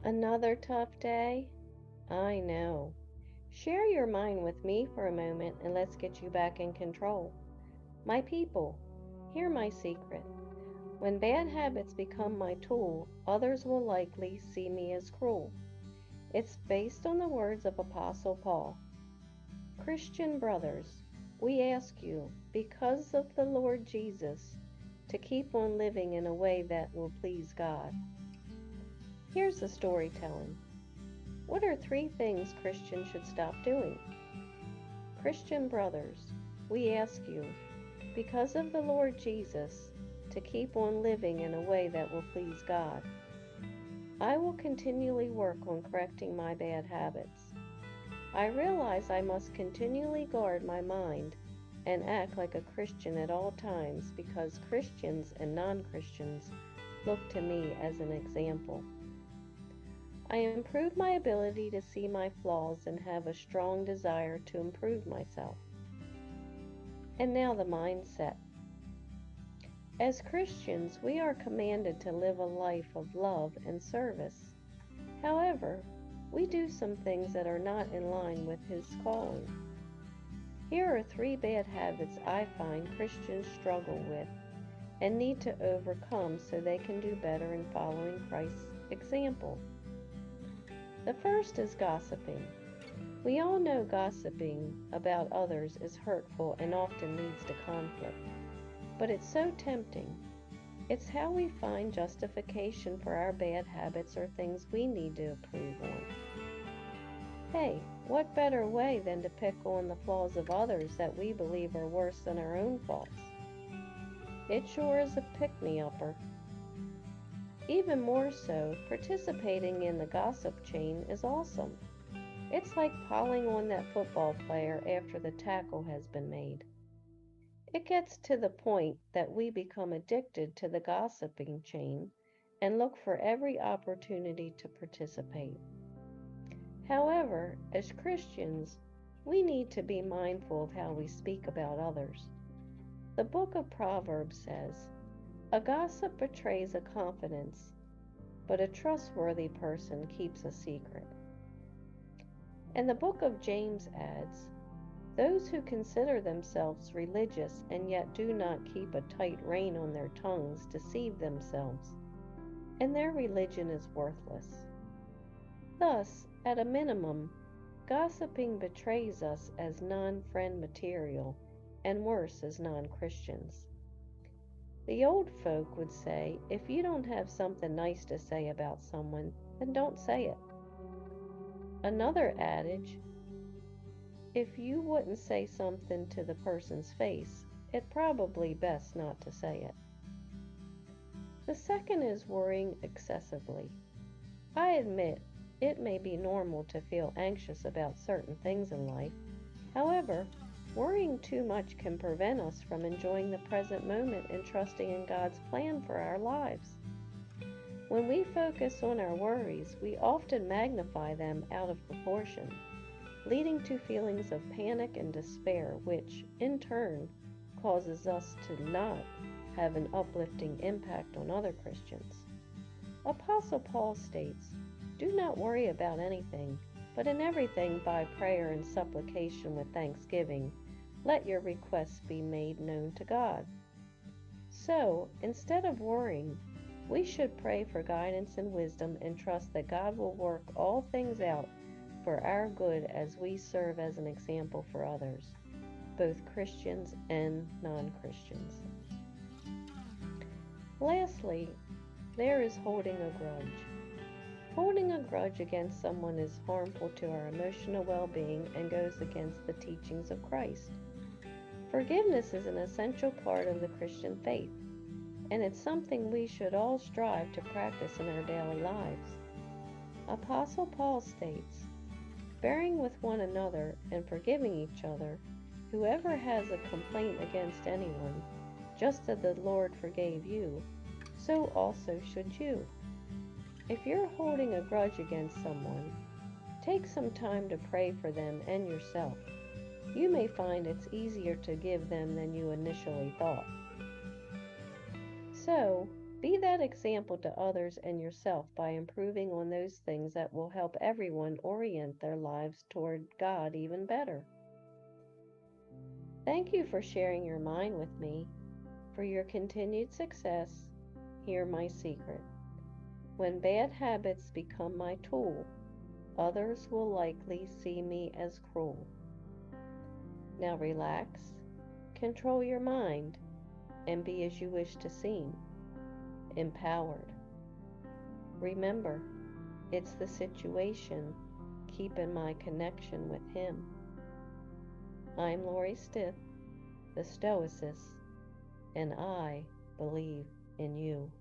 Another tough day? I know. Share your mind with me for a moment and let's get you back in control. My people, hear my secret. When bad habits become my tool, others will likely see me as cruel. It's based on the words of Apostle Paul. Christian brothers, we ask you, because of the Lord Jesus, to keep on living in a way that will please God. Here's the storytelling. What are three things Christians should stop doing? Christian brothers, we ask you, because of the Lord Jesus, to keep on living in a way that will please God. I will continually work on correcting my bad habits. I realize I must continually guard my mind and act like a Christian at all times because Christians and non Christians look to me as an example. I improve my ability to see my flaws and have a strong desire to improve myself. And now the mindset. As Christians, we are commanded to live a life of love and service. However, we do some things that are not in line with His calling. Here are three bad habits I find Christians struggle with and need to overcome so they can do better in following Christ's example. The first is gossiping. We all know gossiping about others is hurtful and often leads to conflict, but it's so tempting. It's how we find justification for our bad habits or things we need to improve on. Hey, what better way than to pick on the flaws of others that we believe are worse than our own faults? It sure is a pick-me-upper. Even more so, participating in the gossip chain is awesome. It's like piling on that football player after the tackle has been made. It gets to the point that we become addicted to the gossiping chain and look for every opportunity to participate. However, as Christians, we need to be mindful of how we speak about others. The book of Proverbs says, "A gossip betrays a confidence, but a trustworthy person keeps a secret." And the book of James adds, "Those who consider themselves religious and yet do not keep a tight rein on their tongues deceive themselves, and their religion is worthless." Thus, at a minimum, gossiping betrays us as non-friend material, and worse as non-Christians. The old folk would say, if you don't have something nice to say about someone, then don't say it. Another adage, if you wouldn't say something to the person's face, it's probably best not to say it. The second is worrying excessively. I admit it may be normal to feel anxious about certain things in life. However, worrying too much can prevent us from enjoying the present moment and trusting in God's plan for our lives. When we focus on our worries, we often magnify them out of proportion, leading to feelings of panic and despair, which, in turn, causes us to not have an uplifting impact on other Christians. Apostle Paul states, "Do not worry about anything, but in everything by prayer and supplication with thanksgiving, let your requests be made known to God." So, instead of worrying, we should pray for guidance and wisdom and trust that God will work all things out for our good as we serve as an example for others, both Christians and non-Christians. Lastly, there is holding a grudge. Holding a grudge against someone is harmful to our emotional well-being and goes against the teachings of Christ. Forgiveness is an essential part of the Christian faith, and it's something we should all strive to practice in our daily lives. Apostle Paul states, "Bearing with one another and forgiving each other, whoever has a complaint against anyone, just as the Lord forgave you, so also should you." If you're holding a grudge against someone, take some time to pray for them and yourself. You may find it's easier to give them than you initially thought. So, Be that example to others and yourself by improving on those things that will help everyone orient their lives toward God even better. Thank you for sharing your mind with me. For your continued success, hear my secret. When bad habits become my tool, others will likely see me as cruel. Now relax, control your mind, and be as you wish to seem, empowered. Remember, it's the situation keeping my connection with Him. I'm Lori Stiff, the Stoicess, and I believe in you.